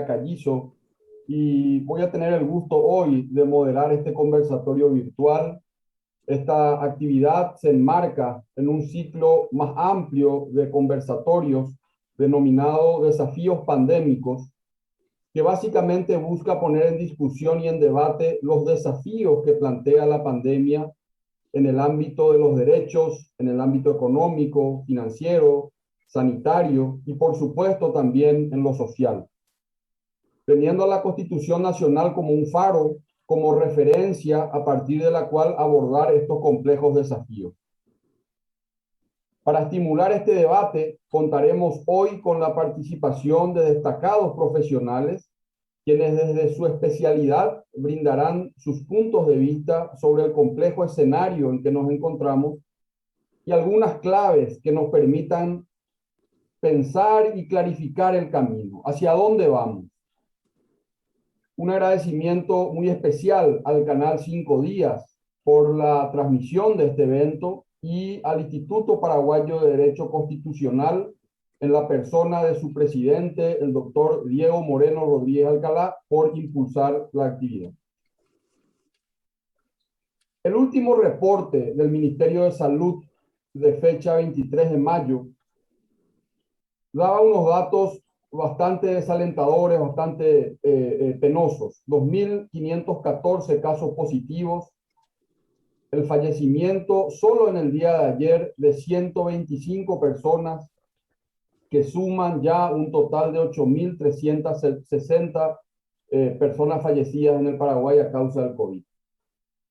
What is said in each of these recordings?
Callizo y voy a tener el gusto hoy de moderar este conversatorio virtual. Esta actividad se enmarca en un ciclo más amplio de conversatorios denominado Desafíos Pandémicos, que básicamente busca poner en discusión y en debate los desafíos que plantea la pandemia en el ámbito de los derechos, en el ámbito económico, financiero, sanitario y por supuesto también en lo social, teniendo a la Constitución Nacional como un faro, como referencia a partir de la cual abordar estos complejos desafíos. Para estimular este debate, contaremos hoy con la participación de destacados profesionales, quienes desde su especialidad brindarán sus puntos de vista sobre el complejo escenario en que nos encontramos y algunas claves que nos permitan pensar y clarificar el camino. ¿Hacia dónde vamos? Un agradecimiento muy especial al canal 5 Días por la transmisión de este evento y al Instituto Paraguayo de Derecho Constitucional en la persona de su presidente, el doctor Diego Moreno Rodríguez Alcalá, por impulsar la actividad. El último reporte del Ministerio de Salud de fecha 23 de mayo daba unos datos bastante desalentadores, bastante penosos. 2.514 casos positivos, el fallecimiento solo en el día de ayer de 125 personas, que suman ya un total de 8.360 personas fallecidas en el Paraguay a causa del COVID.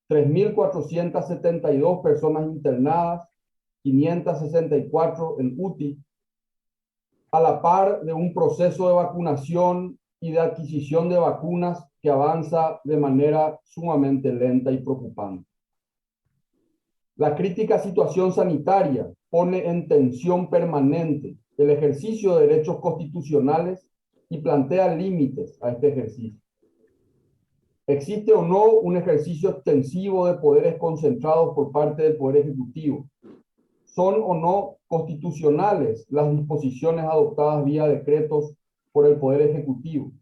3.472 personas internadas, 564 en UTI, a la par de un proceso de vacunación y de adquisición de vacunas que avanza de manera sumamente lenta y preocupante. La crítica situación sanitaria pone en tensión permanente el ejercicio de derechos constitucionales y plantea límites a este ejercicio. ¿Existe o no un ejercicio extensivo de poderes concentrados por parte del Poder Ejecutivo? ¿Son o no constitucionales las disposiciones adoptadas vía decretos por el Poder Ejecutivo?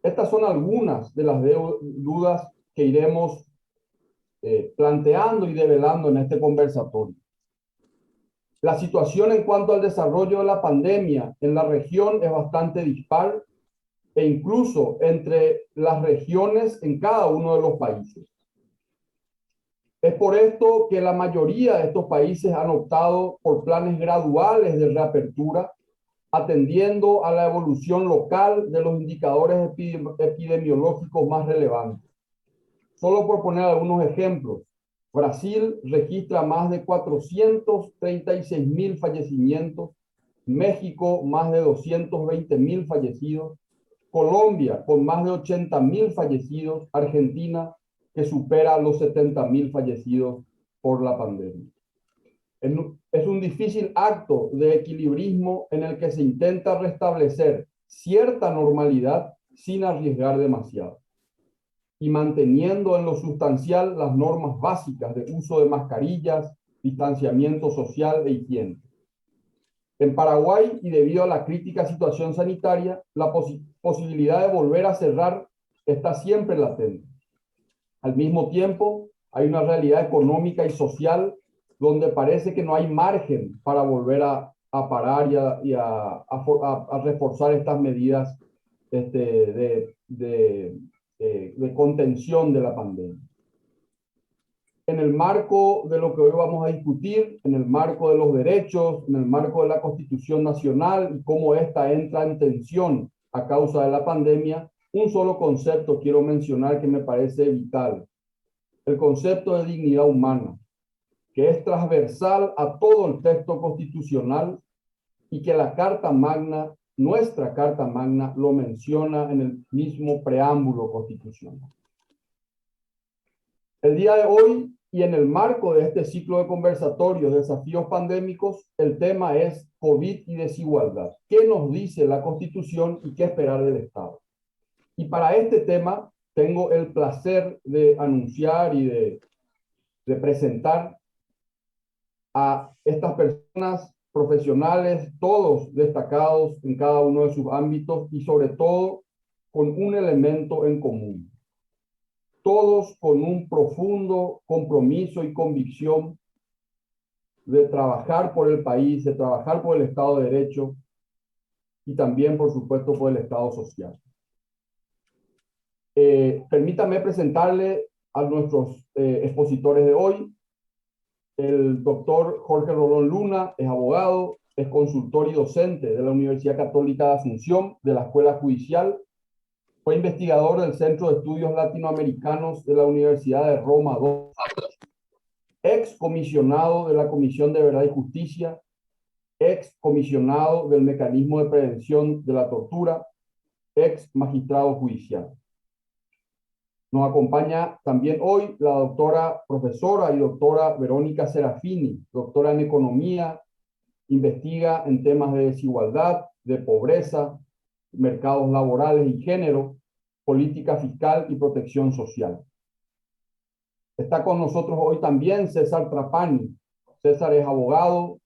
Estas son algunas de las dudas que iremos planteando y develando en este conversatorio. La situación en cuanto al desarrollo de la pandemia en la región es bastante dispar e incluso entre las regiones en cada uno de los países. Es por esto que la mayoría de estos países han optado por planes graduales de reapertura, atendiendo a la evolución local de los indicadores epidemiológicos más relevantes. Solo por poner algunos ejemplos, Brasil registra más de 436.000 fallecimientos, México más de 220.000 fallecidos, Colombia con más de 80.000 fallecidos, Argentina que supera los 70.000 fallecidos por la pandemia. Es un difícil acto de equilibrismo en el que se intenta restablecer cierta normalidad sin arriesgar demasiado y manteniendo en lo sustancial las normas básicas de uso de mascarillas, distanciamiento social e higiene. En Paraguay, y debido a la crítica situación sanitaria, la posibilidad de volver a cerrar está siempre latente. Al mismo tiempo, hay una realidad económica y social donde parece que no hay margen para volver a parar y a reforzar estas medidas de contención de la pandemia. En el marco de lo que hoy vamos a discutir, en el marco de los derechos, en el marco de la Constitución Nacional y cómo esta entra en tensión a causa de la pandemia, un solo concepto quiero mencionar que me parece vital: el concepto de dignidad humana, que es transversal a todo el texto constitucional y que la Carta Magna, nuestra Carta Magna, lo menciona en el mismo preámbulo constitucional. El día de hoy, y en el marco de este ciclo de conversatorios, desafíos pandémicos, el tema es COVID y desigualdad. ¿Qué nos dice la Constitución y qué esperar del Estado? Y para este tema tengo el placer de anunciar y de presentar a estas personas profesionales, todos destacados en cada uno de sus ámbitos y sobre todo con un elemento en común. Todos con un profundo compromiso y convicción de trabajar por el país, de trabajar por el Estado de Derecho y también, por supuesto, por el Estado social. Permítame presentarle a nuestros expositores de hoy. El doctor Jorge Rolón Luna es abogado, es consultor y docente de la Universidad Católica de Asunción, de la Escuela Judicial. Fue investigador del Centro de Estudios Latinoamericanos de la Universidad de Roma II, ex comisionado de la Comisión de Verdad y Justicia, ex comisionado del Mecanismo de Prevención de la Tortura, ex magistrado judicial. Nos acompaña también hoy la doctora, profesora y doctora Verónica Serafini, doctora en Economía, investiga en temas de desigualdad, de pobreza, mercados laborales y género, política fiscal y protección social. Está con nosotros hoy también César Trapani. César es abogado,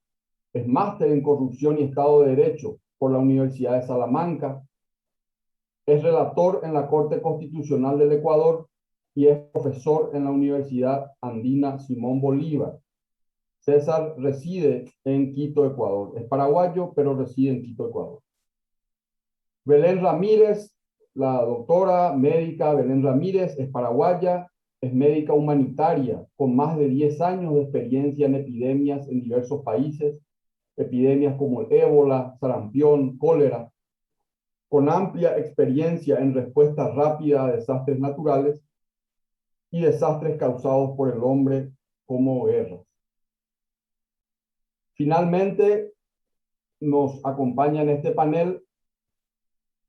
es máster en corrupción y Estado de Derecho por la Universidad de Salamanca, es relator en la Corte Constitucional del Ecuador y es profesor en la Universidad Andina Simón Bolívar. César reside en Quito, Ecuador. Es paraguayo, pero reside en Quito, Ecuador. Belén Ramírez, la doctora médica Belén Ramírez, es paraguaya, es médica humanitaria, con más de 10 años de experiencia en epidemias en diversos países, epidemias como el ébola, sarampión, cólera, con amplia experiencia en respuesta rápida a desastres naturales y desastres causados por el hombre como guerras. Finalmente, nos acompaña en este panel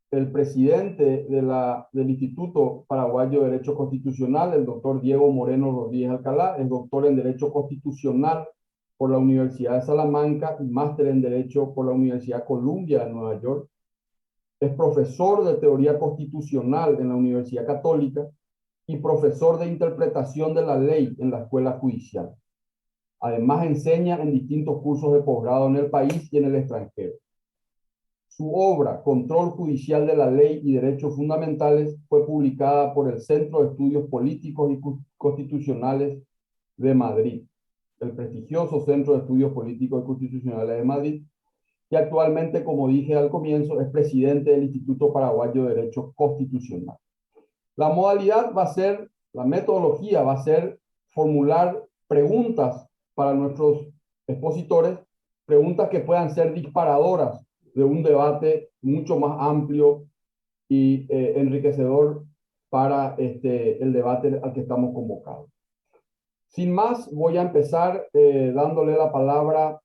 el presidente del Instituto Paraguayo de Derecho Constitucional, el doctor Diego Moreno Rodríguez Alcalá, es doctor en Derecho Constitucional por la Universidad de Salamanca y máster en Derecho por la Universidad Columbia de Nueva York. Es profesor de Teoría Constitucional en la Universidad Católica y profesor de Interpretación de la Ley en la Escuela Judicial. Además, enseña en distintos cursos de posgrado en el país y en el extranjero. Su obra, Control Judicial de la Ley y Derechos Fundamentales, fue publicada por el Centro de Estudios Políticos y Constitucionales de Madrid, el prestigioso Centro de Estudios Políticos y Constitucionales de Madrid, y actualmente, como dije al comienzo, es presidente del Instituto Paraguayo de Derecho Constitucional. La modalidad va a ser, la metodología va a ser formular preguntas para nuestros expositores, preguntas que puedan ser disparadoras de un debate mucho más amplio y enriquecedor para el debate al que estamos convocados. Sin más, voy a empezar dándole la palabra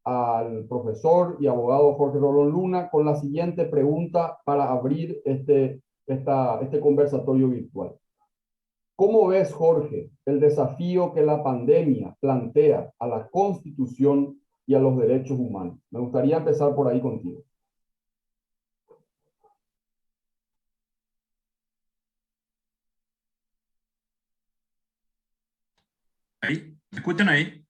al profesor y abogado Jorge Rolón Luna con la siguiente pregunta para abrir este conversatorio virtual. ¿Cómo ves, Jorge, el desafío que la pandemia plantea a la Constitución y a los derechos humanos? Me gustaría empezar por ahí contigo. ¿Ahí? ¿Me escuchan ahí?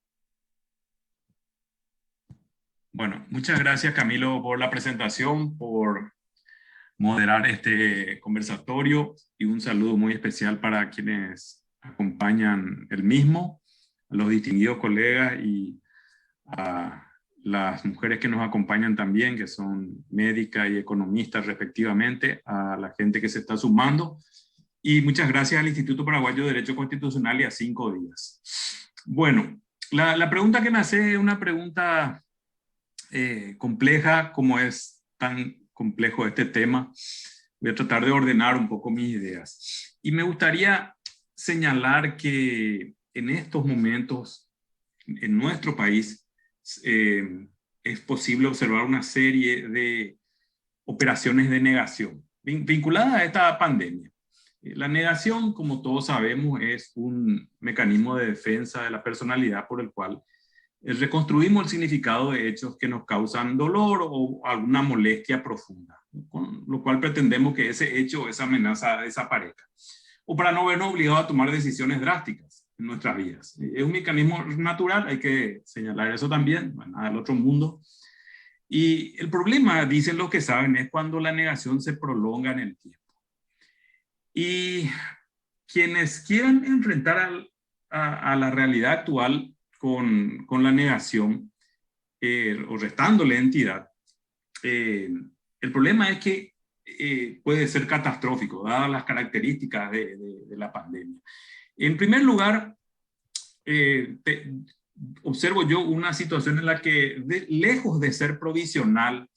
Bueno, muchas gracias, Camilo, por la presentación, por moderar este conversatorio y un saludo muy especial para quienes acompañan el mismo, a los distinguidos colegas y a las mujeres que nos acompañan también, que son médicas y economistas respectivamente, a la gente que se está sumando. Y muchas gracias al Instituto Paraguayo de Derecho Constitucional y a 5 días. Bueno, la pregunta que me hace es una pregunta compleja, como es tan complejo este tema. Voy a tratar de ordenar un poco mis ideas. Y me gustaría señalar que en estos momentos, en nuestro país, es posible observar una serie de operaciones de negación vinculadas a esta pandemia. La negación, como todos sabemos, es un mecanismo de defensa de la personalidad por el cual reconstruimos el significado de hechos que nos causan dolor o alguna molestia profunda, con lo cual pretendemos que ese hecho o esa amenaza desaparezca, o para no vernos obligados a tomar decisiones drásticas en nuestras vidas. Es un mecanismo natural, hay que señalar eso también, nada del otro mundo. Y el problema, dicen los que saben, es cuando la negación se prolonga en el tiempo. Y quienes quieran enfrentar a la realidad actual con la negación o restándole entidad, el problema es que puede ser catastrófico, dadas las características de la pandemia. En primer lugar, observo yo una situación en la que, lejos de ser provisional,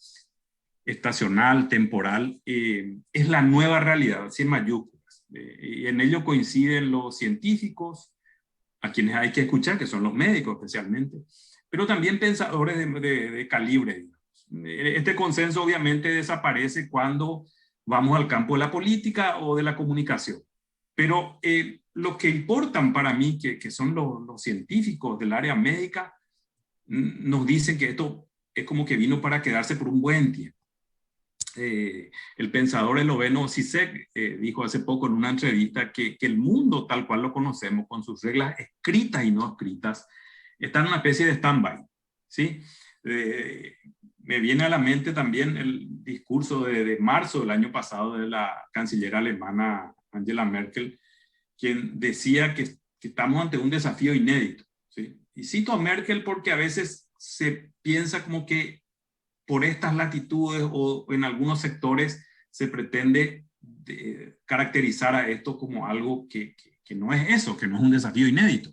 estacional, temporal, es la nueva realidad, sin mayúsculas. Y en ello coinciden los científicos, a quienes hay que escuchar, que son los médicos especialmente, pero también pensadores de calibre, digamos. Este consenso obviamente desaparece cuando vamos al campo de la política o de la comunicación. Pero lo que importan para mí, que son los científicos del área médica, nos dicen que esto es como que vino para quedarse por un buen tiempo. El pensador esloveno Zizek dijo hace poco en una entrevista que el mundo tal cual lo conocemos, con sus reglas escritas y no escritas, está en una especie de stand-by, ¿sí? Me viene a la mente también el discurso de marzo del año pasado de la canciller alemana Angela Merkel, quien decía que estamos ante un desafío inédito, ¿sí? Y cito a Merkel porque a veces se piensa como que por estas latitudes o en algunos sectores se pretende caracterizar a esto como algo que no es eso, que no es un desafío inédito.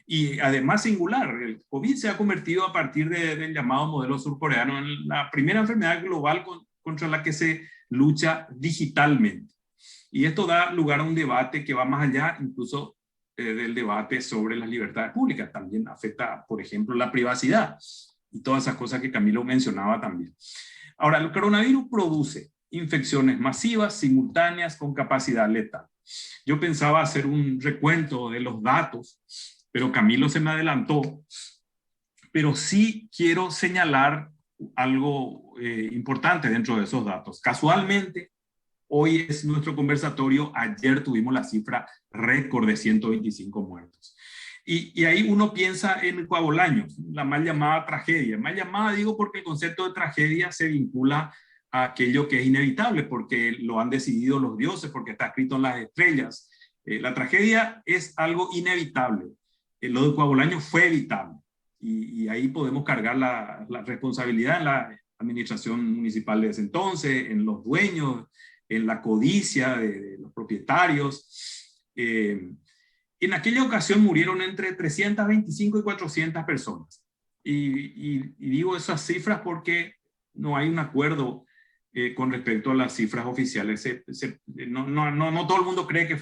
Y además singular, el COVID se ha convertido a partir del llamado modelo surcoreano en la primera enfermedad global contra la que se lucha digitalmente. Y esto da lugar a un debate que va más allá incluso del debate sobre las libertades públicas. También afecta, por ejemplo, la privacidad y todas esas cosas que Camilo mencionaba también. Ahora, el coronavirus produce infecciones masivas, simultáneas, con capacidad letal. Yo pensaba hacer un recuento de los datos, pero Camilo se me adelantó. Pero sí quiero señalar algo importante dentro de esos datos. Casualmente, hoy es nuestro conversatorio, ayer tuvimos la cifra récord de 125 muertos. Y ahí uno piensa en Coabolaños, la mal llamada tragedia. Mal llamada digo porque el concepto de tragedia se vincula a aquello que es inevitable, porque lo han decidido los dioses, porque está escrito en las estrellas. La tragedia es algo inevitable. Lo de Coabolaños fue evitable. Y ahí podemos cargar la responsabilidad en la administración municipal de ese entonces, en los dueños, en la codicia de los propietarios. En aquella ocasión murieron entre 325 y 400 personas. Y digo esas cifras porque no hay un acuerdo con respecto a las cifras oficiales. No todo el mundo cree que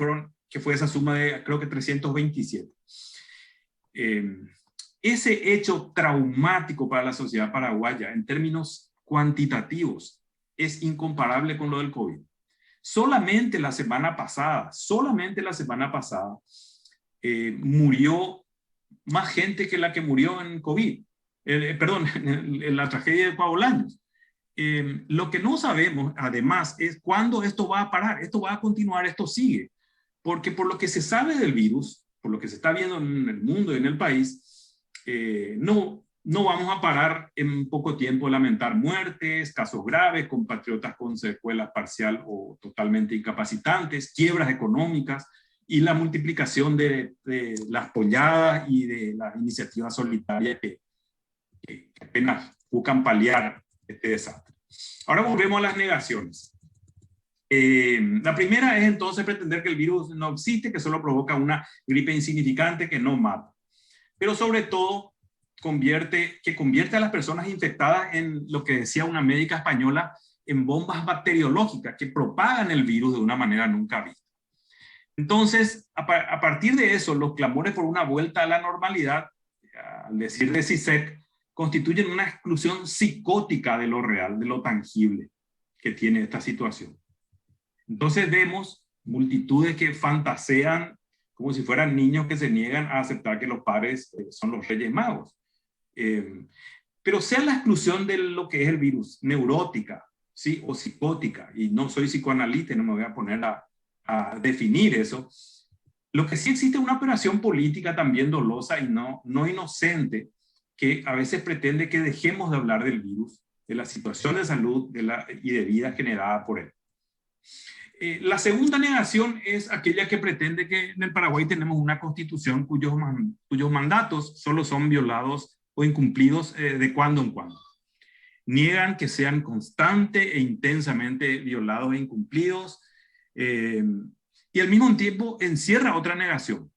fue esa suma de, creo que 327. Ese hecho traumático para la sociedad paraguaya en términos cuantitativos es incomparable con lo del COVID. Solamente la semana pasada, murió más gente que la que murió en COVID. En la tragedia de Coabolaños. Lo que no sabemos, además, es cuándo esto va a parar. Esto va a continuar, esto sigue. Porque por lo que se sabe del virus, por lo que se está viendo en el mundo y en el país, no vamos a parar en poco tiempo de lamentar muertes, casos graves, compatriotas con secuelas parcial o totalmente incapacitantes, quiebras económicas y la multiplicación de las polladas y de las iniciativas solitarias que apenas buscan paliar este desastre. Ahora volvemos a las negaciones. La primera es entonces pretender que el virus no existe, que solo provoca una gripe insignificante que no mata. Pero sobre todo convierte a las personas infectadas en lo que decía una médica española, en bombas bacteriológicas que propagan el virus de una manera nunca vista. Entonces, a partir de eso, los clamores por una vuelta a la normalidad, al decir de Zizek, constituyen una exclusión psicótica de lo real, de lo tangible que tiene esta situación. Entonces vemos multitudes que fantasean como si fueran niños que se niegan a aceptar que los padres son los reyes magos. Pero sea la exclusión de lo que es el virus, neurótica, ¿sí? O psicótica, y no soy psicoanalista y no me voy a poner a definir eso, lo que sí existe es una operación política también dolosa y no inocente, que a veces pretende que dejemos de hablar del virus, de la situación de salud y de vida generada por él. La segunda negación es aquella que pretende que en el Paraguay tenemos una constitución cuyos mandatos solo son violados o incumplidos de cuando en cuando. Niegan que sean constante e intensamente violados e incumplidos, y al mismo tiempo encierra otra negación,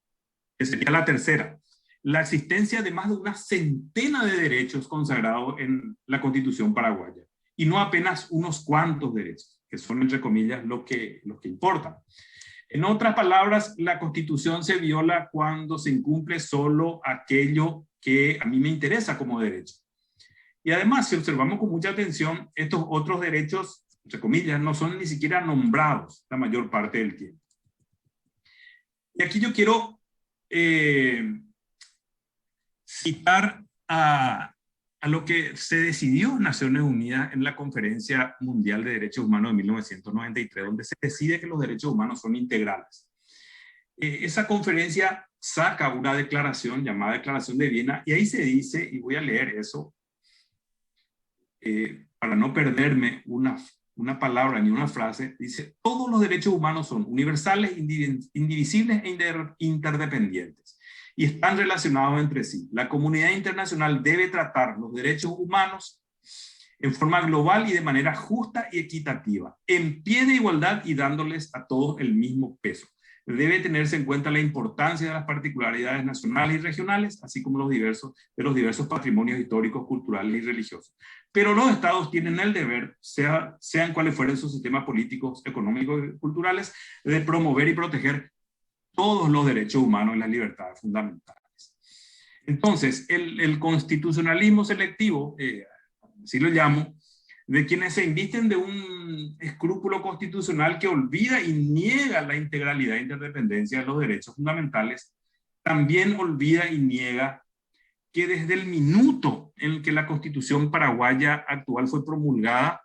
que sería la tercera, la existencia de más de una centena de derechos consagrados en la Constitución paraguaya, y no apenas unos cuantos derechos, que son, entre comillas, los que importan. En otras palabras, la Constitución se viola cuando se incumple solo aquello que a mí me interesa como derecho. Y además, si observamos con mucha atención, estos otros derechos, entre comillas, no son ni siquiera nombrados la mayor parte del tiempo. Y aquí yo quiero citar a lo que se decidió en Naciones Unidas en la Conferencia Mundial de Derechos Humanos de 1993, donde se decide que los derechos humanos son integrales. Esa conferencia saca una declaración llamada Declaración de Viena, y ahí se dice, y voy a leer eso, para no perderme una palabra ni una frase, dice: todos los derechos humanos son universales, indivisibles e interdependientes, y están relacionados entre sí. La comunidad internacional debe tratar los derechos humanos en forma global y de manera justa y equitativa, en pie de igualdad y dándoles a todos el mismo peso. Debe tenerse en cuenta la importancia de las particularidades nacionales y regionales, así como los diversos patrimonios históricos, culturales y religiosos. Pero los estados tienen el deber, sean cuales fueren sus sistemas políticos, económicos y culturales, de promover y proteger todos los derechos humanos y las libertades fundamentales. Entonces, el constitucionalismo selectivo, así lo llamo, de quienes se invisten de un escrúpulo constitucional que olvida y niega la integralidad e interdependencia de los derechos fundamentales, también olvida y niega que desde el minuto en el que la Constitución paraguaya actual fue promulgada,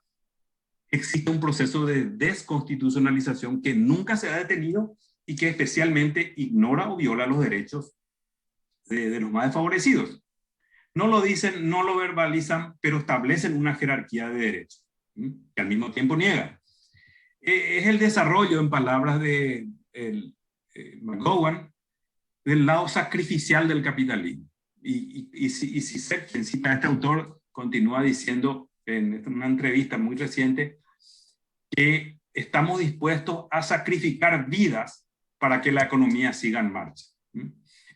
existe un proceso de desconstitucionalización que nunca se ha detenido y que especialmente ignora o viola los derechos de los más desfavorecidos. No lo dicen, no lo verbalizan, pero establecen una jerarquía de derechos, que al mismo tiempo niegan. Es el desarrollo, en palabras de McGowan, del lado sacrificial del capitalismo. Y si quien cita a este autor, continúa diciendo en una entrevista muy reciente que estamos dispuestos a sacrificar vidas para que la economía siga en marcha.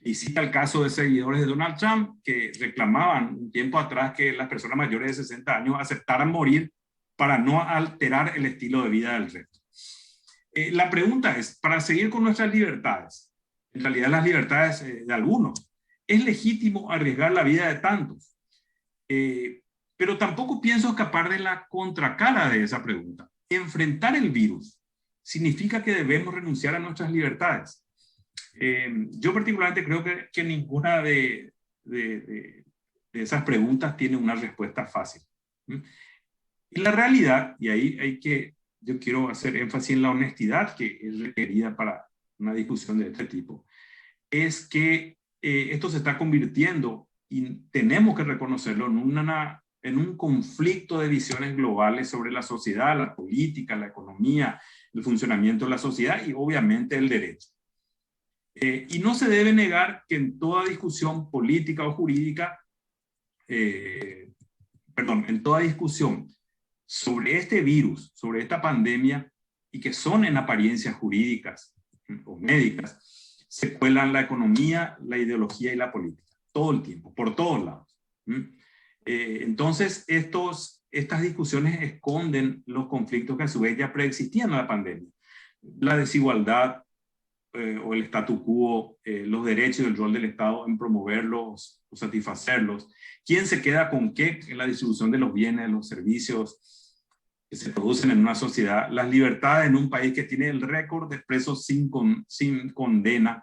Y cita el caso de seguidores de Donald Trump que reclamaban un tiempo atrás que las personas mayores de 60 años aceptaran morir para no alterar el estilo de vida del resto. La pregunta es, para seguir con nuestras libertades, en realidad las libertades de algunos, ¿es legítimo arriesgar la vida de tantos? Pero tampoco pienso escapar de la contracara de esa pregunta. Enfrentar el virus significa que debemos renunciar a nuestras libertades. Yo particularmente creo que ninguna de esas preguntas tiene una respuesta fácil. Y la realidad, y ahí yo quiero hacer énfasis en la honestidad que es requerida para una discusión de este tipo, es que esto se está convirtiendo, y tenemos que reconocerlo, en un conflicto de visiones globales sobre la sociedad, la política, la economía, el funcionamiento de la sociedad y obviamente el derecho. Y no se debe negar que en toda discusión política o jurídica, en toda discusión sobre este virus, sobre esta pandemia, y que son en apariencias jurídicas o médicas, se cuelan la economía, la ideología y la política, todo el tiempo, por todos lados. Entonces, estas discusiones esconden los conflictos que a su vez ya preexistían a la pandemia. La desigualdad, o el statu quo, los derechos y el rol del Estado en promoverlos o satisfacerlos, quién se queda con qué en la distribución de los bienes, los servicios que se producen en una sociedad, las libertades en un país que tiene el récord de presos sin condena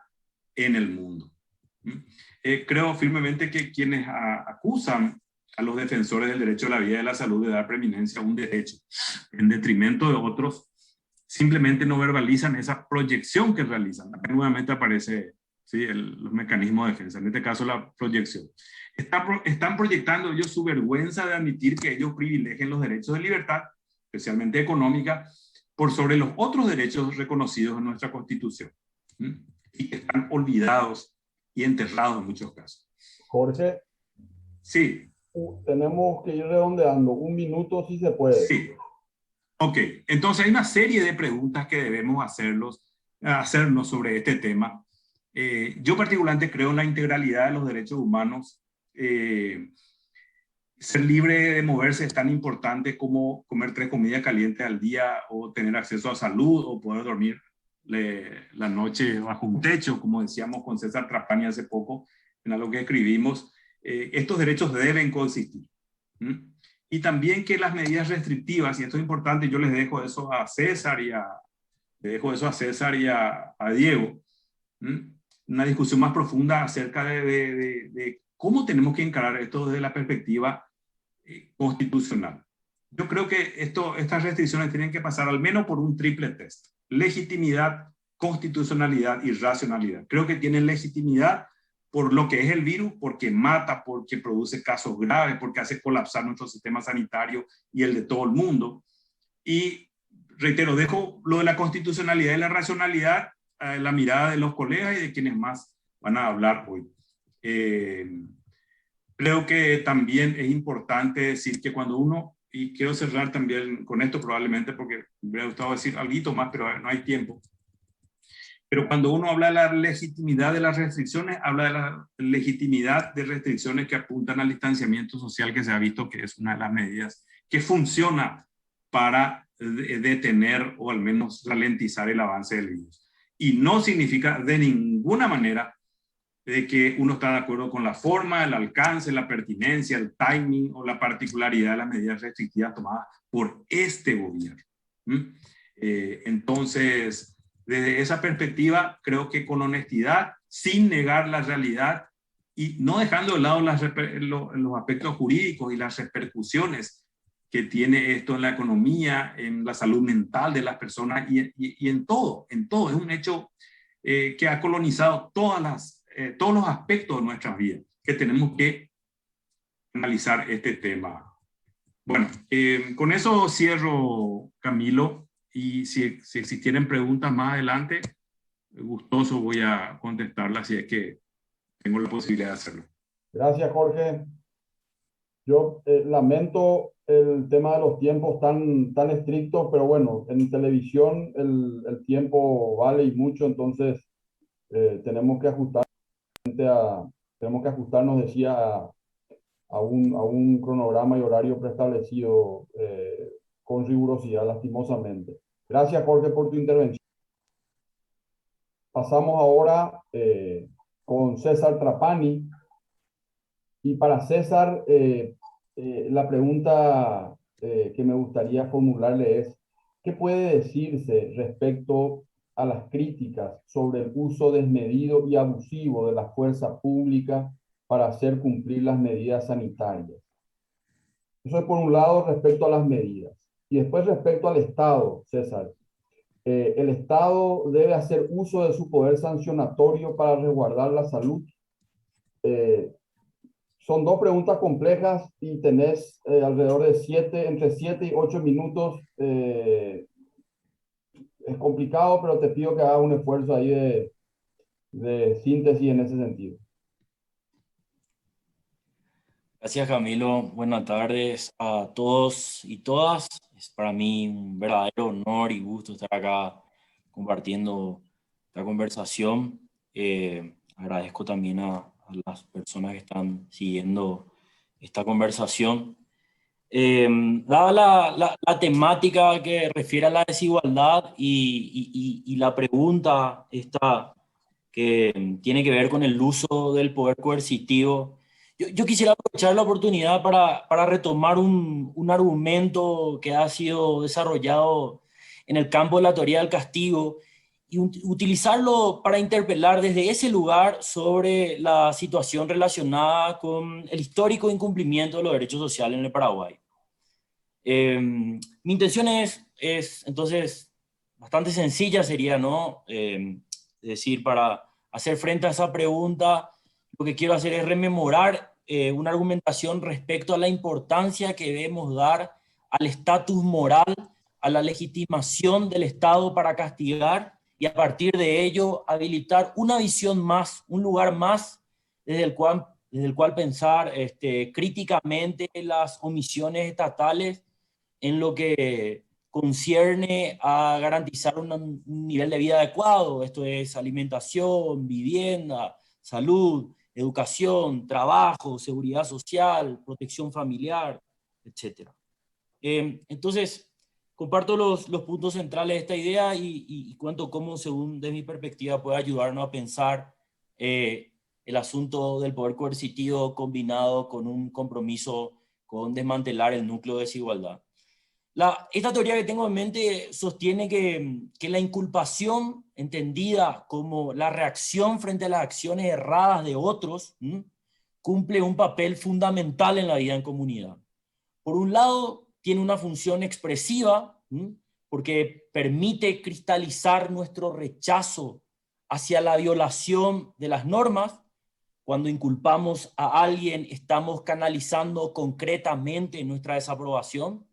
en el mundo. Creo firmemente que quienes acusan a los defensores del derecho a la vida y a la salud de dar preeminencia a un derecho en detrimento de otros, simplemente no verbalizan esa proyección que realizan. Acá nuevamente aparece, ¿sí?, los mecanismos de defensa, en este caso la proyección. Están proyectando ellos su vergüenza de admitir que ellos privilegien los derechos de libertad, especialmente económica, por sobre los otros derechos reconocidos en nuestra Constitución, y que están olvidados y enterrados en muchos casos. Jorge, sí. Tenemos que ir redondeando. Un minuto si se puede. Sí. Ok, entonces hay una serie de preguntas que debemos hacernos sobre este tema. Yo particularmente creo en la integralidad de los derechos humanos. Ser libre de moverse es tan importante como comer 3 comidas calientes al día, o tener acceso a salud, o poder dormir la noche bajo un techo, como decíamos con César Trapani hace poco, en algo que escribimos. Estos derechos deben coexistir. Y también que las medidas restrictivas, y esto es importante, yo les dejo eso a César y a Diego, una discusión más profunda acerca de cómo tenemos que encarar esto desde la perspectiva constitucional. Yo creo que estas restricciones tienen que pasar al menos por un triple test: legitimidad, constitucionalidad y racionalidad. Creo que tienen legitimidad por lo que es el virus, porque mata, porque produce casos graves, porque hace colapsar nuestro sistema sanitario y el de todo el mundo. Y reitero, dejo lo de la constitucionalidad y la racionalidad a la mirada de los colegas y de quienes más van a hablar hoy. Creo que también es importante decir que cuando uno, y quiero cerrar también con esto probablemente porque me hubiera gustado decir algo más, pero no hay tiempo. Pero cuando uno habla de la legitimidad de las restricciones, habla de la legitimidad de restricciones que apuntan al distanciamiento social, que se ha visto que es una de las medidas que funciona para detener o al menos ralentizar el avance del virus. Y no significa de ninguna manera de que uno está de acuerdo con la forma, el alcance, la pertinencia, el timing o la particularidad de las medidas restrictivas tomadas por este gobierno. Entonces, desde esa perspectiva, creo que con honestidad, sin negar la realidad y no dejando de lado los aspectos jurídicos y las repercusiones que tiene esto en la economía, en la salud mental de las personas y en todo. Es un hecho que ha colonizado todos los aspectos de nuestras vidas, que tenemos que analizar este tema. Bueno, con eso cierro, Camilo. Y si existieran preguntas más adelante, gustoso voy a contestarlas si es que tengo la posibilidad de hacerlo. Gracias, Jorge. Yo lamento el tema de los tiempos tan estrictos, pero bueno, en televisión el tiempo vale y mucho, entonces tenemos que ajustarnos, decía, a un cronograma y horario preestablecido con rigurosidad, lastimosamente. Gracias, Jorge, por tu intervención. Pasamos ahora con César Trapani. Y para César, la pregunta que me gustaría formularle es, ¿qué puede decirse respecto a las críticas sobre el uso desmedido y abusivo de la fuerza pública para hacer cumplir las medidas sanitarias? Eso es por un lado respecto a las medidas. Y después respecto al Estado, César. El Estado debe hacer uso de su poder sancionatorio para resguardar la salud. Son 2 preguntas complejas y tenés alrededor de entre 7 y 8 minutos. Es complicado, pero te pido que hagas un esfuerzo ahí de síntesis en ese sentido. Gracias, Camilo. Buenas tardes a todos y todas. Es para mí un verdadero honor y gusto estar acá compartiendo esta conversación. Agradezco también a las personas que están siguiendo esta conversación. Dada la temática que refiere a la desigualdad y la pregunta esta que tiene que ver con el uso del poder coercitivo, yo quisiera aprovechar la oportunidad para retomar un argumento que ha sido desarrollado en el campo de la teoría del castigo y utilizarlo para interpelar desde ese lugar sobre la situación relacionada con el histórico incumplimiento de los derechos sociales en el Paraguay. Mi intención es entonces bastante sencilla, sería, ¿no? Es decir, para hacer frente a esa pregunta, lo que quiero hacer es rememorar una argumentación respecto a la importancia que debemos dar al estatus moral a la legitimación del Estado para castigar y a partir de ello habilitar una visión más, un lugar más desde el cual pensar críticamente las omisiones estatales en lo que concierne a garantizar un nivel de vida adecuado. Esto es alimentación, vivienda, salud, educación, trabajo, seguridad social, protección familiar, etc. Entonces, comparto los puntos centrales de esta idea y cuento cómo, según de mi perspectiva, puede ayudarnos a pensar el asunto del poder coercitivo combinado con un compromiso con desmantelar el núcleo de desigualdad. Esta teoría que tengo en mente sostiene que la inculpación, entendida como la reacción frente a las acciones erradas de otros, cumple un papel fundamental en la vida en comunidad. Por un lado, tiene una función expresiva, porque permite cristalizar nuestro rechazo hacia la violación de las normas. Cuando inculpamos a alguien, estamos canalizando concretamente nuestra desaprobación.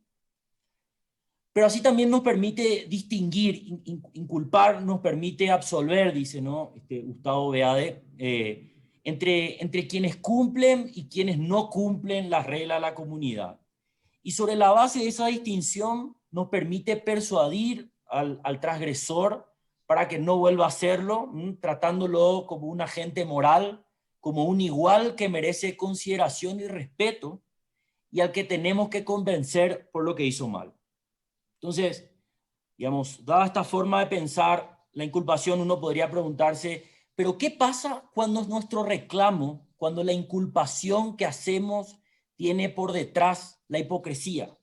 Pero así también nos permite distinguir, inculpar nos permite absolver, dice, ¿no? Gustavo Beade, entre quienes cumplen y quienes no cumplen las reglas de la comunidad. Y sobre la base de esa distinción nos permite persuadir al transgresor para que no vuelva a hacerlo, tratándolo como un agente moral, como un igual que merece consideración y respeto, y al que tenemos que convencer por lo que hizo mal. Entonces, digamos, dada esta forma de pensar la inculpación, uno podría preguntarse, ¿pero qué pasa cuando nuestro reclamo, cuando la inculpación que hacemos tiene por detrás la hipocresía?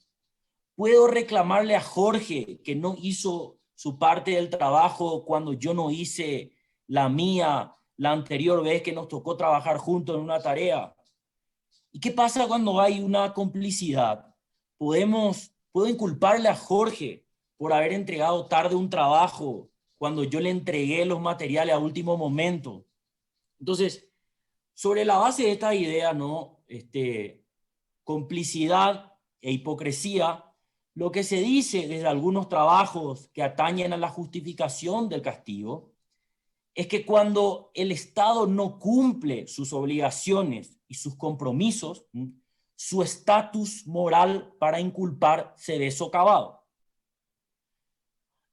¿Puedo reclamarle a Jorge que no hizo su parte del trabajo cuando yo no hice la mía la anterior vez que nos tocó trabajar juntos en una tarea? ¿Y qué pasa cuando hay una complicidad? ¿Puedo inculparle a Jorge por haber entregado tarde un trabajo cuando yo le entregué los materiales a último momento? Entonces, sobre la base de esta idea, ¿no? Complicidad e hipocresía, lo que se dice desde algunos trabajos que atañen a la justificación del castigo es que cuando el Estado no cumple sus obligaciones y sus compromisos, su estatus moral para inculpar se ve socavado.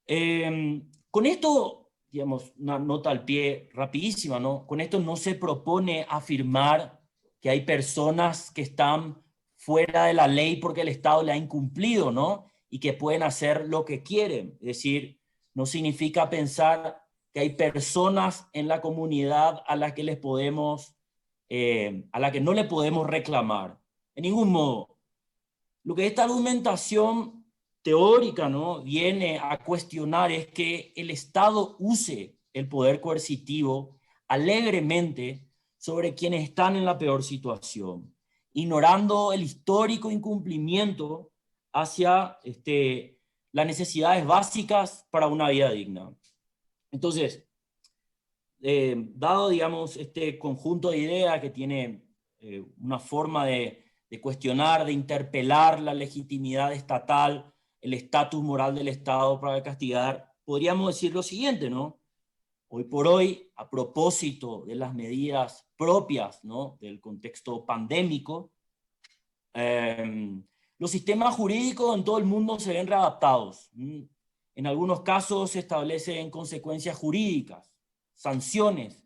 Con esto, digamos, una nota al pie rapidísima, ¿no? Con esto no se propone afirmar que hay personas que están fuera de la ley porque el Estado le ha incumplido, ¿no? Y que pueden hacer lo que quieren. Es decir, no significa pensar que hay personas en la comunidad a las que no le podemos reclamar. En ningún modo. Lo que esta argumentación teórica, ¿no?, viene a cuestionar es que el Estado use el poder coercitivo alegremente sobre quienes están en la peor situación, ignorando el histórico incumplimiento hacia las necesidades básicas para una vida digna. Entonces, dado, digamos, este conjunto de ideas que tiene una forma de cuestionar, de interpelar la legitimidad estatal, el estatus moral del Estado para castigar, podríamos decir lo siguiente, ¿no? Hoy por hoy, a propósito de las medidas propias, ¿no?, del contexto pandémico, los sistemas jurídicos en todo el mundo se ven readaptados. En algunos casos se establecen consecuencias jurídicas, sanciones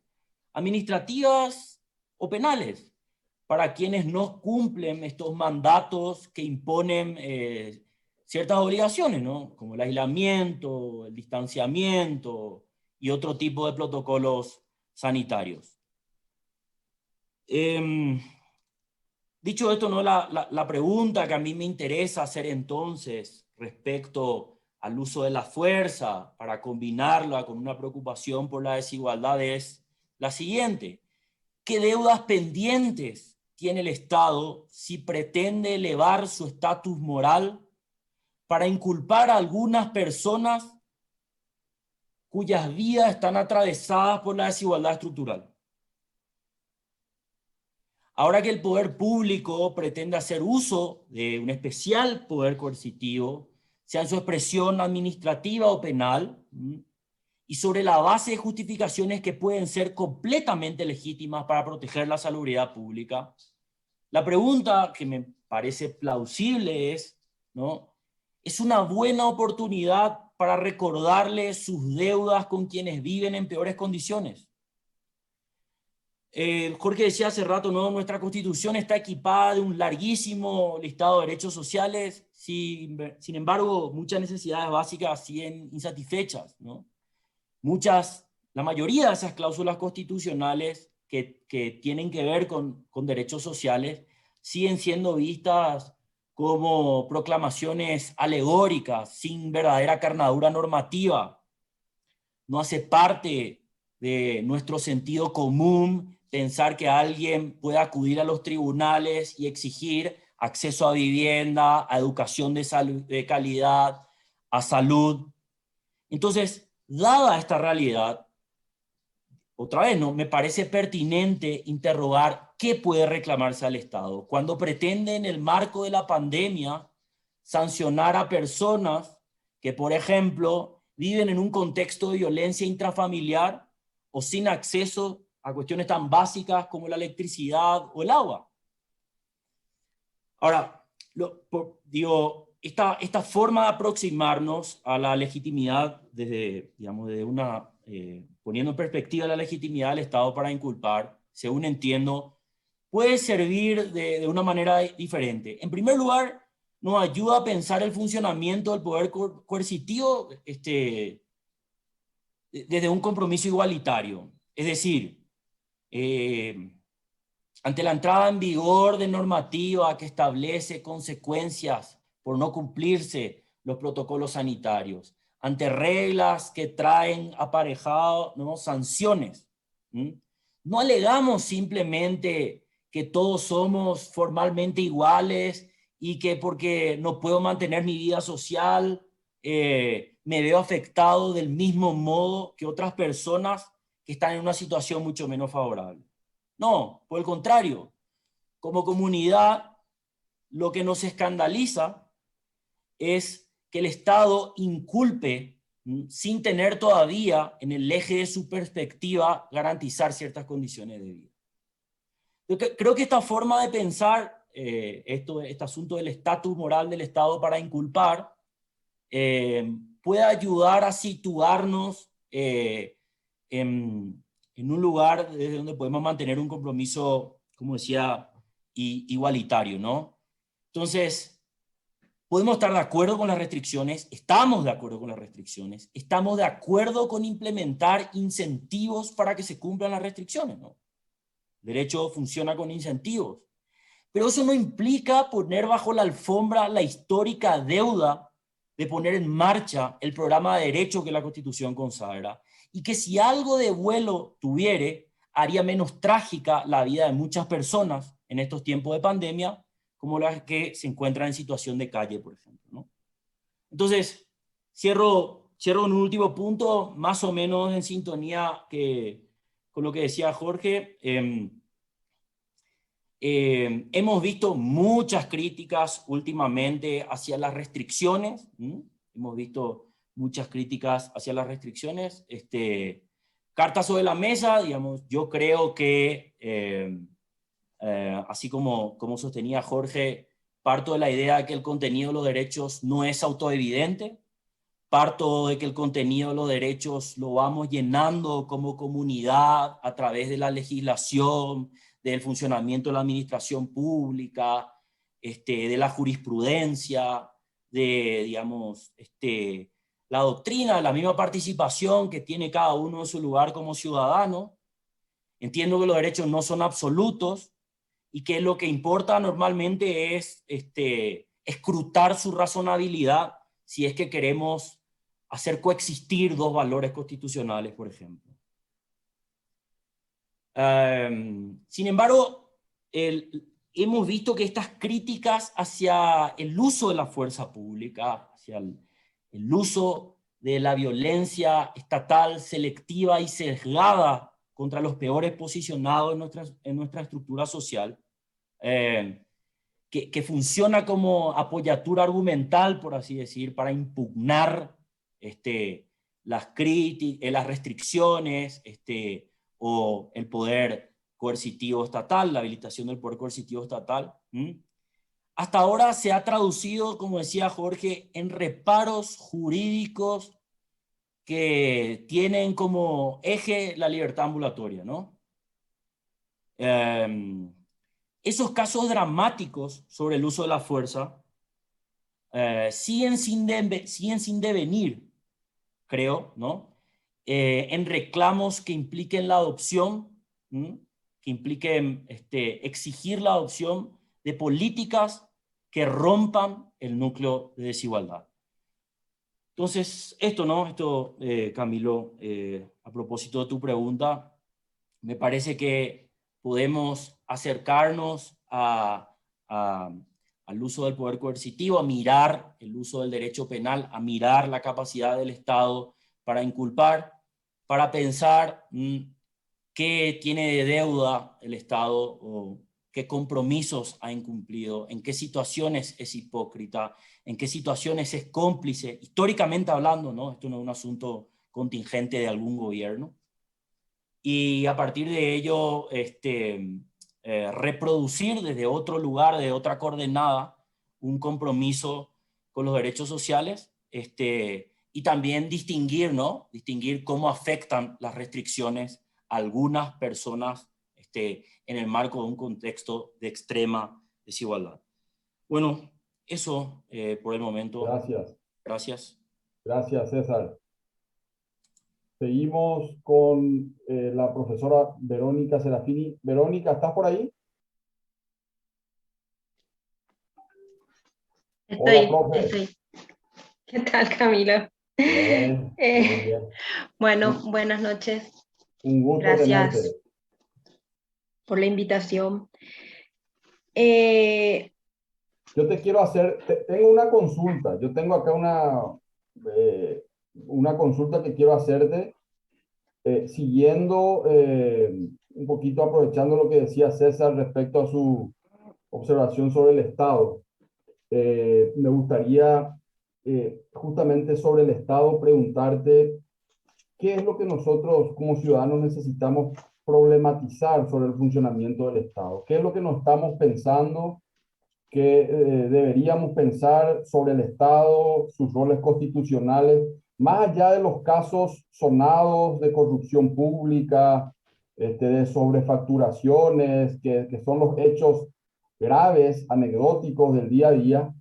administrativas o penales para quienes no cumplen estos mandatos que imponen ciertas obligaciones, ¿no?, como el aislamiento, el distanciamiento y otro tipo de protocolos sanitarios. Dicho esto, ¿no?, la pregunta que a mí me interesa hacer entonces respecto al uso de la fuerza para combinarla con una preocupación por la desigualdad es la siguiente: ¿qué deudas pendientes tiene el Estado si pretende elevar su estatus moral para inculpar a algunas personas cuyas vidas están atravesadas por la desigualdad estructural? Ahora que el poder público pretende hacer uso de un especial poder coercitivo, sea en su expresión administrativa o penal, y sobre la base de justificaciones que pueden ser completamente legítimas para proteger la salubridad pública. La pregunta que me parece plausible es, ¿no?, ¿es una buena oportunidad para recordarle sus deudas con quienes viven en peores condiciones? Jorge decía hace rato, ¿no?, nuestra Constitución está equipada de un larguísimo listado de derechos sociales, sin embargo, muchas necesidades básicas siguen insatisfechas, ¿no? La mayoría de esas cláusulas constitucionales que tienen que ver con derechos sociales siguen siendo vistas como proclamaciones alegóricas, sin verdadera carnadura normativa. No hace parte de nuestro sentido común pensar que alguien pueda acudir a los tribunales y exigir acceso a vivienda, a educación de calidad, a salud. Entonces, dada esta realidad, otra vez, ¿no?, me parece pertinente interrogar qué puede reclamarse al Estado cuando pretende, en el marco de la pandemia, sancionar a personas que, por ejemplo, viven en un contexto de violencia intrafamiliar o sin acceso a cuestiones tan básicas como la electricidad o el agua. Ahora, esta forma de aproximarnos a la legitimidad desde, digamos, poniendo en perspectiva la legitimidad del Estado para inculpar, según entiendo, puede servir de una manera diferente. En primer lugar, nos ayuda a pensar el funcionamiento del poder coercitivo desde un compromiso igualitario. Es decir, ante la entrada en vigor de normativa que establece consecuencias por no cumplirse los protocolos sanitarios, ante reglas que traen aparejado, ¿no?, sanciones, no alegamos simplemente que todos somos formalmente iguales y que porque no puedo mantener mi vida social me veo afectado del mismo modo que otras personas que están en una situación mucho menos favorable. No, por el contrario, como comunidad, lo que nos escandaliza es que el Estado inculpe sin tener todavía en el eje de su perspectiva garantizar ciertas condiciones de vida. Yo creo que esta forma de pensar este asunto del estatus moral del Estado para inculpar puede ayudar a situarnos en un lugar desde donde podemos mantener un compromiso, como decía, igualitario, ¿no? Entonces, podemos estar de acuerdo con las restricciones, estamos de acuerdo con las restricciones, estamos de acuerdo con implementar incentivos para que se cumplan las restricciones, ¿no? El derecho funciona con incentivos. Pero eso no implica poner bajo la alfombra la histórica deuda de poner en marcha el programa de derechos que la Constitución consagra, y que si algo de vuelo tuviere, haría menos trágica la vida de muchas personas en estos tiempos de pandemia, como las que se encuentran en situación de calle, por ejemplo, ¿no? Entonces, cierro en un último punto, más o menos en sintonía con lo que decía Jorge. Hemos visto muchas críticas últimamente hacia las restricciones. Hemos visto muchas críticas hacia las restricciones. Cartas sobre la mesa, digamos, yo creo que, así como sostenía Jorge, parto de la idea de que el contenido de los derechos no es autoevidente. Parto de que el contenido de los derechos lo vamos llenando como comunidad a través de la legislación, del funcionamiento de la administración pública, de la jurisprudencia, de, digamos, la doctrina, la misma participación que tiene cada uno en su lugar como ciudadano. Entiendo que los derechos no son absolutos y que lo que importa normalmente es escrutar su razonabilidad si es que queremos hacer coexistir dos valores constitucionales, por ejemplo. Sin embargo, hemos visto que estas críticas hacia el uso de la fuerza pública, hacia el uso de la violencia estatal selectiva y sesgada contra los peores posicionados en nuestra estructura social, que funciona como apoyatura argumental, por así decir, para impugnar las restricciones o el poder coercitivo estatal, la habilitación del poder coercitivo estatal. Hasta ahora se ha traducido, como decía Jorge, en reparos jurídicos que tienen como eje la libertad ambulatoria, ¿no? Esos casos dramáticos sobre el uso de la fuerza siguen sin devenir, creo, ¿no? En reclamos que impliquen la adopción, que impliquen exigir la adopción de políticas que rompan el núcleo de desigualdad. Entonces, esto, Camilo, a propósito de tu pregunta, me parece que podemos acercarnos al uso del poder coercitivo, a mirar el uso del derecho penal, a mirar la capacidad del Estado para inculpar, para pensar qué tiene de deuda el Estado o qué compromisos ha incumplido, en qué situaciones es hipócrita, en qué situaciones es cómplice, históricamente hablando, ¿no? Esto no es un asunto contingente de algún gobierno. Y a partir de ello, reproducir desde otro lugar, de otra coordenada, un compromiso con los derechos sociales, y también distinguir, ¿no? Distinguir cómo afectan las restricciones a algunas personas en el marco de un contexto de extrema desigualdad. Bueno, eso por el momento. Gracias. Gracias. Gracias, César. Seguimos con la profesora Verónica Serafini. Verónica, ¿estás por ahí? Hola, profe. Estoy. ¿Qué tal, Camilo? Bien, muy bien. Bueno, buenas noches. Un gusto Gracias tenerte. por la invitación. Yo te quiero hacer, tengo una consulta. Yo tengo acá una consulta que quiero hacerte, siguiendo un poquito, aprovechando lo que decía César respecto a su observación sobre el Estado. Me gustaría, justamente sobre el Estado, preguntarte qué es lo que nosotros como ciudadanos necesitamos problematizar sobre el funcionamiento del Estado. ¿Qué es lo que nos estamos pensando que deberíamos pensar sobre el Estado, sus roles constitucionales, más allá de los casos sonados de corrupción pública, de sobrefacturaciones, que son los hechos graves, anecdóticos del día a día?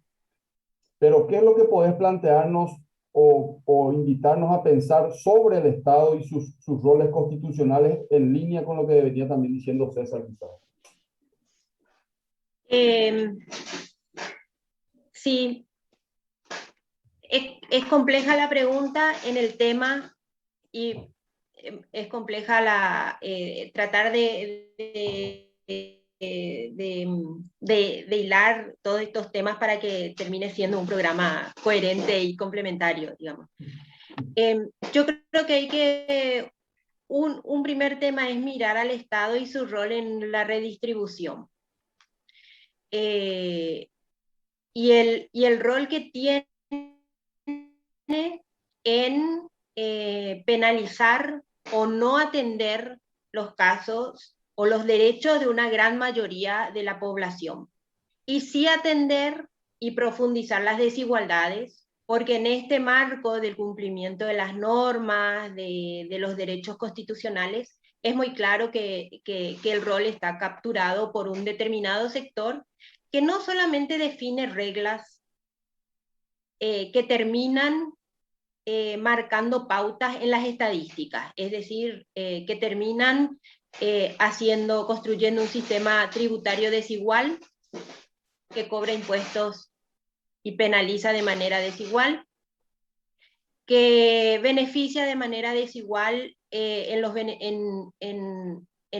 Pero ¿qué es lo que podés plantearnos o invitarnos a pensar sobre el Estado y sus roles constitucionales en línea con lo que venía también diciendo César quizás? Sí, es compleja la pregunta en el tema y es compleja tratar de hilar todos estos temas para que termine siendo un programa coherente y complementario, digamos. Yo creo que un primer tema es mirar al Estado y su rol en la redistribución. Y el rol que tiene en penalizar o no atender los casos o los derechos de una gran mayoría de la población. Y sí atender y profundizar las desigualdades, porque en este marco del cumplimiento de las normas, de los derechos constitucionales, es muy claro que el rol está capturado por un determinado sector que no solamente define reglas que terminan marcando pautas en las estadísticas, es decir, que terminan construyendo un sistema tributario desigual que cobra impuestos y penaliza de manera desigual, que beneficia de manera desigual en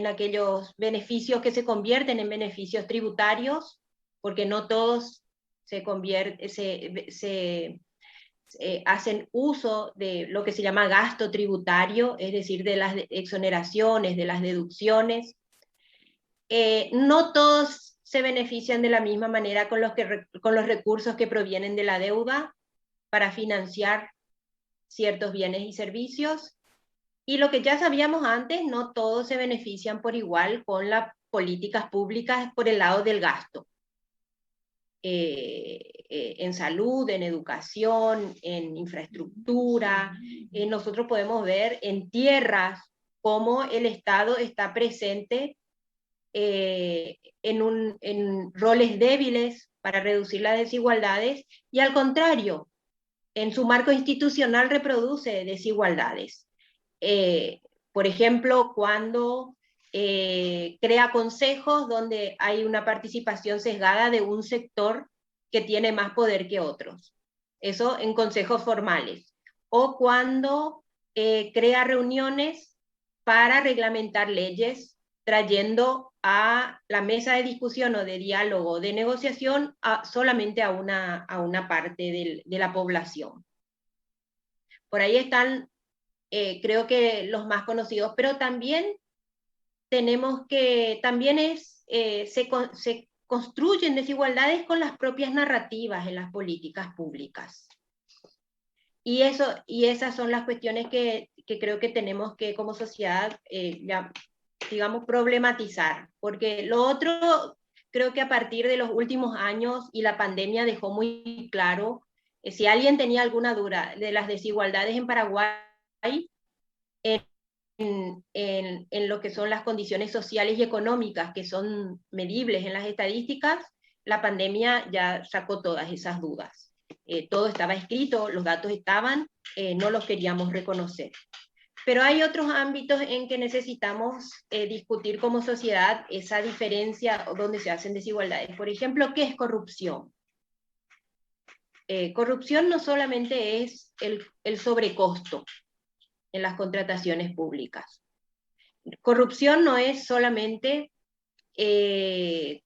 aquellos beneficios que se convierten en beneficios tributarios, porque no todos hacen uso de lo que se llama gasto tributario, es decir, de las exoneraciones, de las deducciones. No todos se benefician de la misma manera con los recursos que provienen de la deuda para financiar ciertos bienes y servicios. Y lo que ya sabíamos antes, no todos se benefician por igual con las políticas públicas por el lado del gasto. En salud, en educación, en infraestructura. Nosotros podemos ver en tierras cómo el Estado está presente en roles débiles para reducir las desigualdades, y al contrario, en su marco institucional reproduce desigualdades. Por ejemplo, cuando crea consejos donde hay una participación sesgada de un sector que tiene más poder que otros. Eso en consejos formales. O cuando crea reuniones para reglamentar leyes, trayendo a la mesa de discusión o de diálogo, de negociación, solamente a una parte de la población. Por ahí están, creo que los más conocidos, pero también tenemos que, se construyen desigualdades con las propias narrativas en las políticas públicas. Y esas son las cuestiones que creo que tenemos que, como sociedad, digamos, problematizar. Porque lo otro, creo que a partir de los últimos años y la pandemia dejó muy claro, si alguien tenía alguna duda de las desigualdades en Paraguay, en lo que son las condiciones sociales y económicas que son medibles en las estadísticas, la pandemia ya sacó todas esas dudas. Todo estaba escrito, los datos estaban, no los queríamos reconocer. Pero hay otros ámbitos en que necesitamos discutir como sociedad esa diferencia donde se hacen desigualdades. Por ejemplo, ¿qué es corrupción? Corrupción no solamente es el sobrecosto en las contrataciones públicas. Corrupción no es solamente que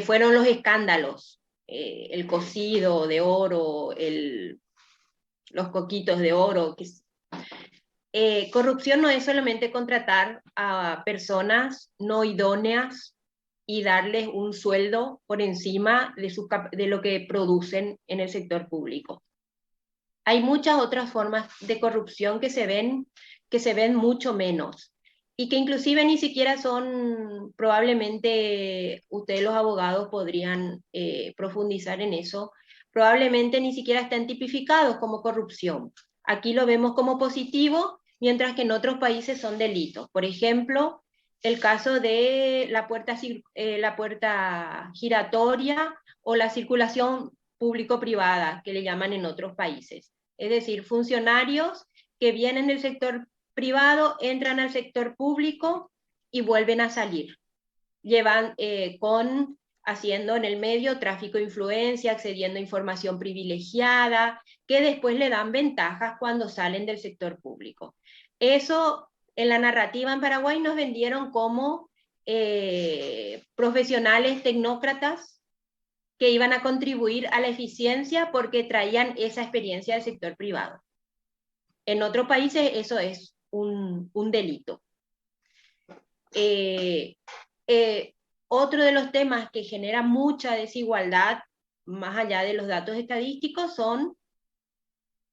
fueron los escándalos, el cocido de oro, los coquitos de oro. Corrupción no es solamente contratar a personas no idóneas y darles un sueldo por encima de lo que producen en el sector público. Hay muchas otras formas de corrupción que se ven mucho menos, y que inclusive ni siquiera son, probablemente ustedes los abogados podrían profundizar en eso, probablemente ni siquiera están tipificados como corrupción. Aquí lo vemos como positivo, mientras que en otros países son delitos. Por ejemplo, el caso de la puerta giratoria o la circulación público-privada, que le llaman en otros países. Es decir, funcionarios que vienen del sector privado, entran al sector público y vuelven a salir. Haciendo en el medio tráfico de influencia, accediendo a información privilegiada, que después le dan ventajas cuando salen del sector público. Eso, en la narrativa en Paraguay, nos vendieron como profesionales tecnócratas que iban a contribuir a la eficiencia porque traían esa experiencia del sector privado. En otros países eso es un delito. Otro de los temas que genera mucha desigualdad, más allá de los datos estadísticos, son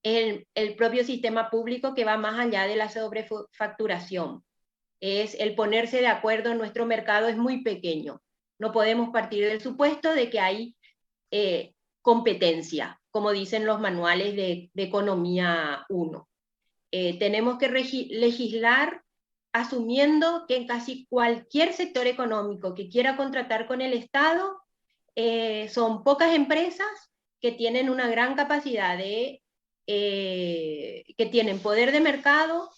el propio sistema público, que va más allá de la sobrefacturación. Es el ponerse de acuerdo. Nuestro mercado es muy pequeño. No podemos partir del supuesto de que hay competencia, como dicen los manuales de Economía 1. Tenemos que legislar asumiendo que en casi cualquier sector económico que quiera contratar con el Estado, son pocas empresas que tienen una gran capacidad que tienen poder de mercado,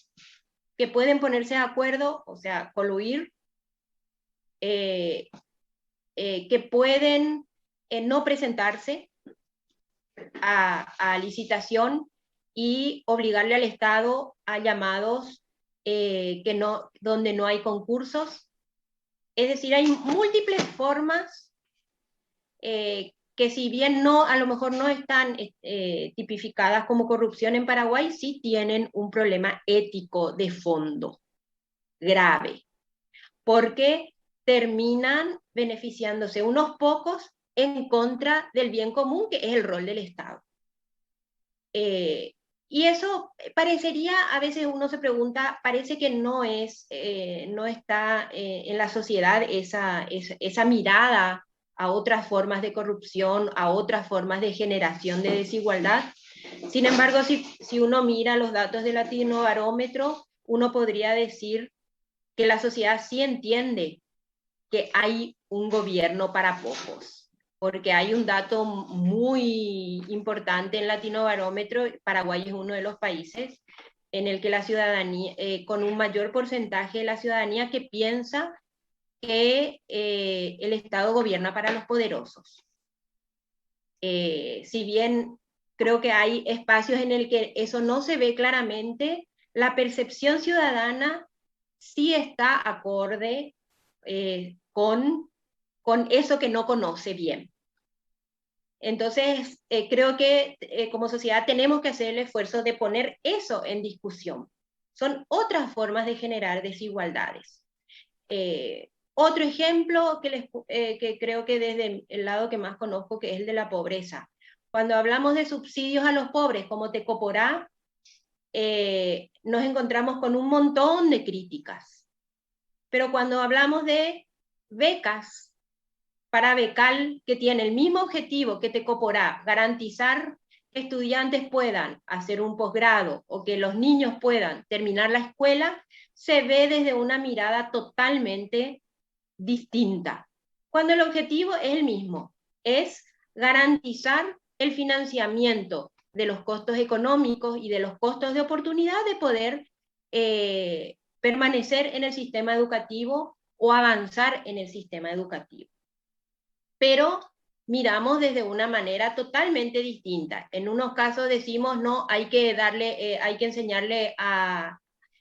que pueden ponerse de acuerdo, o sea, coluir, que pueden no presentarse a licitación y obligarle al Estado a llamados donde no hay concursos. Es decir, hay múltiples formas que, si bien a lo mejor no están tipificadas como corrupción en Paraguay, sí tienen un problema ético de fondo grave. porque terminan beneficiándose unos pocos en contra del bien común, que es el rol del Estado. Y eso parecería, a veces uno se pregunta, parece que no está en la sociedad esa mirada a otras formas de corrupción, a otras formas de generación de desigualdad. Sin embargo, si uno mira los datos del Latinobarómetro, uno podría decir que la sociedad sí entiende que hay un gobierno para pocos, porque hay un dato muy importante en Latinobarómetro. Paraguay es uno de los países en el que la ciudadanía, con un mayor porcentaje de la ciudadanía que piensa que el Estado gobierna para los poderosos. Si bien creo que hay espacios en el que eso no se ve claramente, la percepción ciudadana sí está acorde con eso que no conoce bien. Entonces, creo que como sociedad tenemos que hacer el esfuerzo de poner eso en discusión. Son otras formas de generar desigualdades. Otro ejemplo que creo que desde el lado que más conozco, que es el de la pobreza. Cuando hablamos de subsidios a los pobres, como Tecoporá, nos encontramos con un montón de críticas. Pero cuando hablamos de becas para Becal, que tiene el mismo objetivo que Tecoporá, garantizar que estudiantes puedan hacer un posgrado o que los niños puedan terminar la escuela, se ve desde una mirada totalmente distinta, cuando el objetivo es el mismo, es garantizar el financiamiento de los costos económicos y de los costos de oportunidad de poder permanecer en el sistema educativo o avanzar en el sistema educativo. Pero miramos desde una manera totalmente distinta. En unos casos decimos, no, hay que enseñarle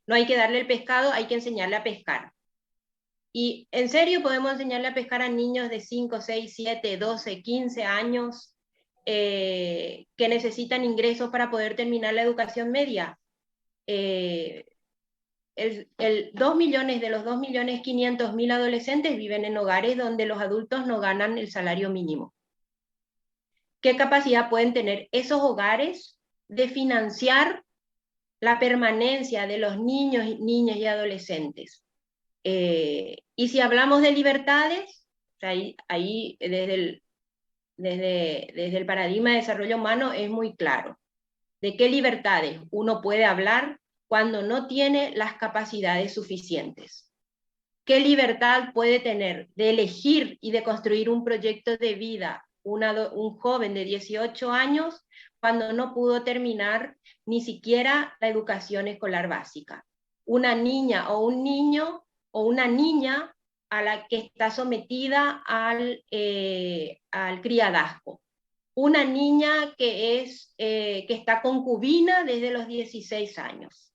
no hay que darle el pescado, hay que enseñarle a pescar. Y en serio podemos enseñarle a pescar a niños de 5, 6, 7, 12, 15 años que necesitan ingresos para poder terminar la educación media. 2 millones de los 2.500.000 adolescentes viven en hogares donde los adultos no ganan el salario mínimo. ¿Qué capacidad pueden tener esos hogares de financiar la permanencia de los niños, niñas y adolescentes? Y si hablamos de libertades, ahí desde el paradigma de desarrollo humano es muy claro. ¿De qué libertades uno puede hablar cuando no tiene las capacidades suficientes? ¿Qué libertad puede tener de elegir y de construir un proyecto de vida un joven de 18 años cuando no pudo terminar ni siquiera la educación escolar básica? Una niña o un niño o una niña a la que está sometida al criadazgo. Una niña que está concubina desde los 16 años.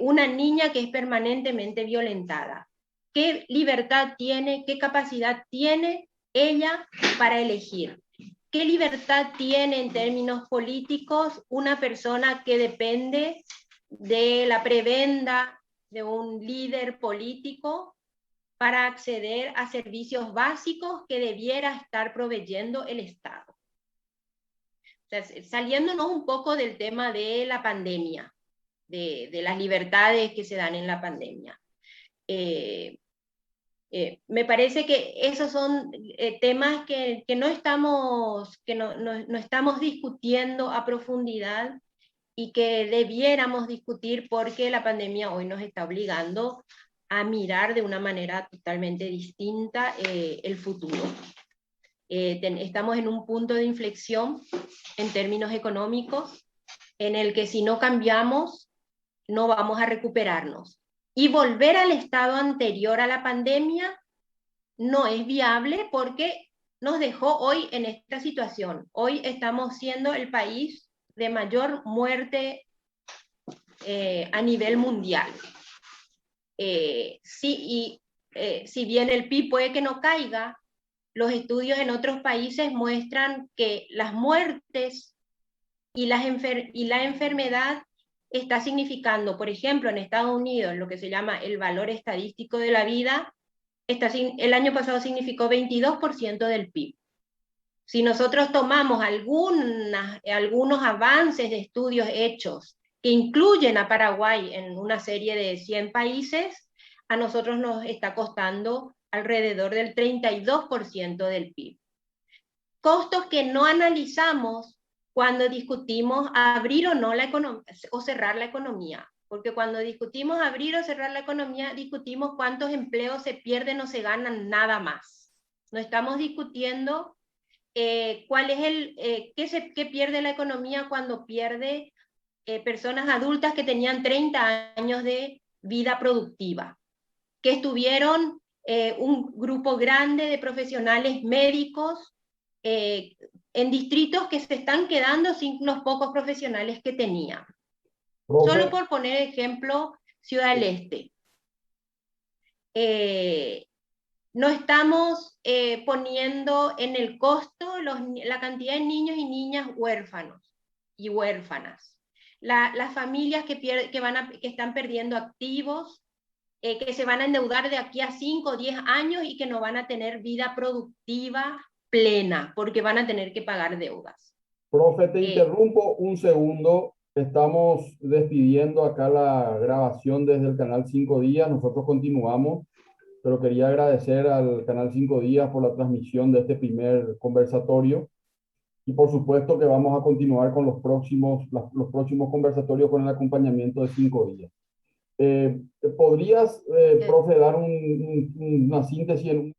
Una niña que es permanentemente violentada. ¿Qué libertad tiene, qué capacidad tiene ella para elegir? ¿Qué libertad tiene en términos políticos una persona que depende de la prebenda de un líder político para acceder a servicios básicos que debiera estar proveyendo el Estado? O sea, saliéndonos un poco del tema de la pandemia, de las libertades que se dan en la pandemia. Me parece que esos son temas que no estamos discutiendo a profundidad y que debiéramos discutir, porque la pandemia hoy nos está obligando a mirar de una manera totalmente distinta el futuro. Estamos en un punto de inflexión en términos económicos en el que si no cambiamos no vamos a recuperarnos. Y volver al estado anterior a la pandemia no es viable, porque nos dejó hoy en esta situación. Hoy estamos siendo el país de mayor muerte a nivel mundial. Si bien el PIB puede que no caiga, los estudios en otros países muestran que las muertes y la enfermedad está significando, por ejemplo, en Estados Unidos, lo que se llama el valor estadístico de la vida, el año pasado significó 22% del PIB. Si nosotros tomamos algunos avances de estudios hechos que incluyen a Paraguay en una serie de 100 países, a nosotros nos está costando alrededor del 32% del PIB. Costos que no analizamos cuando discutimos abrir o no la economía o cerrar la economía, porque cuando discutimos abrir o cerrar la economía, discutimos cuántos empleos se pierden o se ganan nada más. No estamos discutiendo cuál es qué pierde la economía cuando pierde personas adultas que tenían 30 años de vida productiva, que estuvieron un grupo grande de profesionales médicos en distritos que se están quedando sin los pocos profesionales que tenían. Profe, Solo por poner ejemplo, Ciudad del Este. No estamos poniendo en el costo la cantidad de niños y niñas huérfanos y huérfanas, las familias que están perdiendo activos, que se van a endeudar de aquí a 5 o 10 años y que no van a tener vida productiva plena, porque van a tener que pagar deudas. profe, te interrumpo un segundo. Estamos despidiendo acá la grabación desde el canal 5 Días. Nosotros continuamos, pero quería agradecer al canal 5 Días por la transmisión de este primer conversatorio. Y por supuesto que vamos a continuar con los próximos conversatorios con el acompañamiento de 5 Días. ¿Podrías, profe, dar una síntesis en